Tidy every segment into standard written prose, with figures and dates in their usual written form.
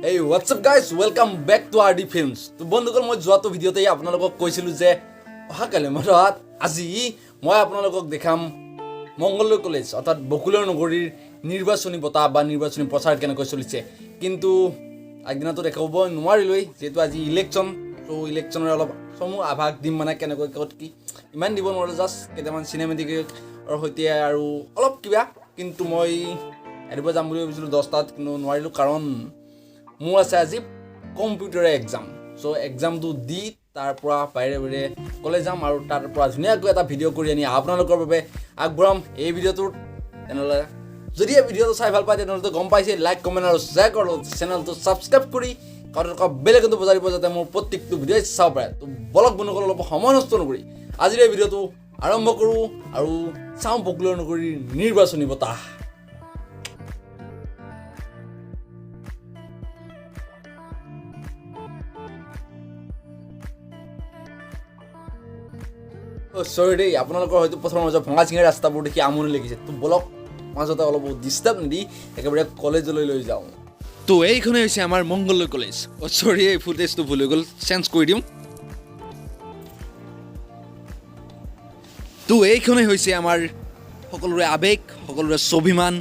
Hey, what's up guys? Welcome back to rdfilms. তো বন্ধুসকল মই যোৱাটো ভিডিঅ'তে আপোনালোকক কৈছিলো যে অহাকালি মাহত আজি মই আপোনালোকক দেখাম মংগলদৈ কলেজ অৰ্থাৎ বকুলৰ নগৰীৰ নিৰ্বাচনী বঁটা বা নিৰ্বাচনী প্ৰচাৰ কেনেকৈ চলিছে কিন্তু আগদিনাটো দেখাব নোৱাৰিলৈ যেহেতু আজি ইলেকশ্যন তো ইলেকশ্যনৰ অলপ সমূহ আভাস দিম মানে কেনেকৈ ক'ত কি ইমান দিব নোৱাৰো জাষ্ট কেইটামান চিনেমেটিকৰ সৈতে আৰু অলপ কিবা কিন্তু মই এৰিব যাম বুলি ভাবিছিলো 10টাত কিন্তু নোৱাৰিলো কাৰণ মোৰ আছে আজি কম্পিউটাৰ এক্সাম সো এক্সামটো দি তাৰ পৰা বাইৰে কলেজ যাম আৰু তাৰ পৰা ধুনীয়াকৈ এটা ভিডিঅ' কৰি আনি আপোনালোকৰ বাবে আগবঢ়াম এই ভিডিঅ'টো তেনেহ'লে যদি এই ভিডিঅ'টো চাই ভাল পায় তেনেহ'লে গম পাইছে লাইক কমেণ্ট আৰু শ্বেয়াৰ কৰক চেনেলটো ছাবস্ক্ৰাইব কৰি কাৰণ বেল আইকনটো বজাই দিব যাতে মোৰ প্ৰত্যেকটো ভিডিঅ' চাব পাৰে তো বলক বন্ধুসকল অলপ সময় নষ্ট নকৰি আজিৰ এই ভিডিঅ'টো আৰম্ভ কৰোঁ আৰু চাওঁ বকুলৰ নগৰীৰ নিৰ্বাচনী বঁটা সৰি দেই আপোনালোকৰ হয়তো প্ৰথমৰ মাজত ভঙা চিঙা ৰাস্তাবোৰ দেখি আমনি লাগিছে তো বলক মাজতে অলপ ডিষ্টাৰ্ব নিদি একেবাৰে কলেজলৈ লৈ যাওঁ তো এইখনেই হৈছে আমাৰ মংগলদৈ কলেজ সৰি এই ফুটেজটো ভুল হৈ গ'ল চেঞ্জ কৰি দিম তো এইখনেই হৈছে আমাৰ সকলোৰে আৱেগ সকলোৰে স্বাভিমান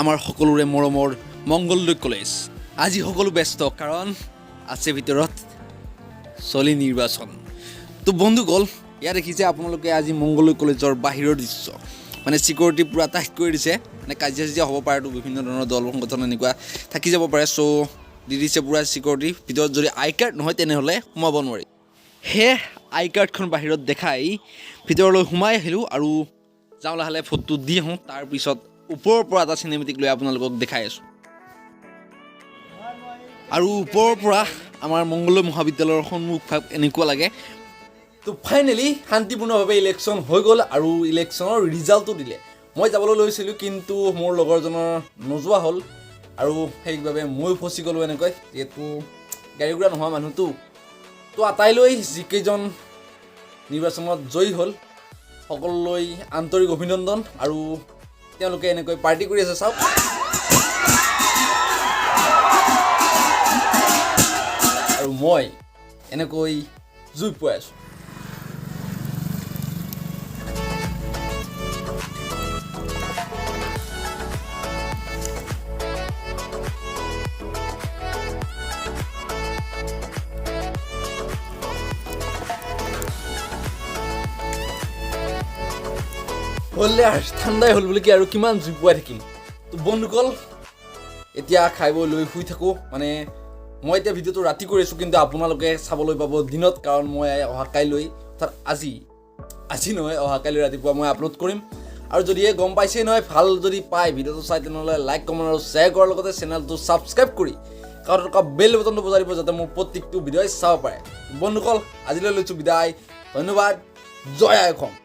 আমাৰ সকলোৰে মৰমৰ মংগলদৈ কলেজ আজি সকলো ব্যস্ত কাৰণ আছে ভিতৰত চলি নিৰ্বাচন তো বন্ধুসকল ইয়াত দেখিছে আপোনালোকে আজি মংগলদৈ কলেজৰ বাহিৰৰ দৃশ্য মানে সিকিউৰিটি পুৰা টাইট কৰি দিছে মানে কাজিয়া হ'ব পাৰে তো বিভিন্ন ধৰণৰ দল সংগঠন এনেকুৱা থাকি যাব পাৰে সো দি দিছে পুৰা সিকিউৰিটি ভিতৰত যদি আই কাৰ্ড নহয় তেনেহ'লে সোমাব নোৱাৰি হে আই কাৰ্ডখন বাহিৰত দেখাই ভিতৰলৈ সোমাই আহিলোঁ আৰু যাওঁ লাহে লাহে ফটো দি আহোঁ তাৰপিছত ওপৰৰ পৰা এটা চিনেমেটিক লৈ আপোনালোকক দেখাই আছোঁ আৰু ওপৰৰ পৰা আমাৰ মংগলদৈ মহাবিদ্যালয়ৰ সন্মুখভাগ এনেকুৱা লাগে তো ফাইনেলি শান্তিপূৰ্ণভাৱে ইলেকশ্যন হৈ গ'ল আৰু ইলেকশ্যনৰ ৰিজাল্টটো দিলে মই যাবলৈ লৈছিলোঁ কিন্তু মোৰ লগৰজনৰ নোযোৱা হ'ল আৰু সেইবাবে ময়ো ফচি গ'লোঁ এনেকৈ যিহেতু গাড়ী ঘোঁৰা নোহোৱা মানুহটো তো আটাইলৈ যিকেইজন নিৰ্বাচনত জয়ী হ'ল সকলোলৈ আন্তৰিক অভিনন্দন আৰু তেওঁলোকে এনেকৈ পাৰ্টি কৰি আছে চাওক আৰু মই এনেকৈ জুই পুৱাই আছোঁ হ'লে আৰু ঠাণ্ডাই হ'ল বুলি কি আৰু কিমান জুই পুৱাই থাকিম তো বন্ধুসকল এতিয়া খাই বৈ লৈ শুই থাকোঁ মানে মই এতিয়া ভিডিঅ'টো ৰাতি কৰি আছোঁ কিন্তু আপোনালোকে চাবলৈ পাব দিনত কাৰণ মই অহাকাইলৈ অৰ্থাৎ আজি নহয় অহাকাইলৈ ৰাতিপুৱা মই আপলোড কৰিম আৰু যদিহে গম পাইছেই নহয় ভাল যদি পায় ভিডিঅ'টো চাই তেনেহ'লে লাইক কমেণ্ট আৰু শ্বেয়াৰ কৰাৰ লগতে চেনেলটো ছাবস্ক্ৰাইব কৰি কাৰণ বেল বটনটো বজাই দিব যাতে মোৰ প্ৰত্যেকটো ভিডিঅ'ই চাব পাৰে বন্ধুসকল আজিলৈ লৈছোঁ বিদায় ধন্যবাদ জয় আই অসম।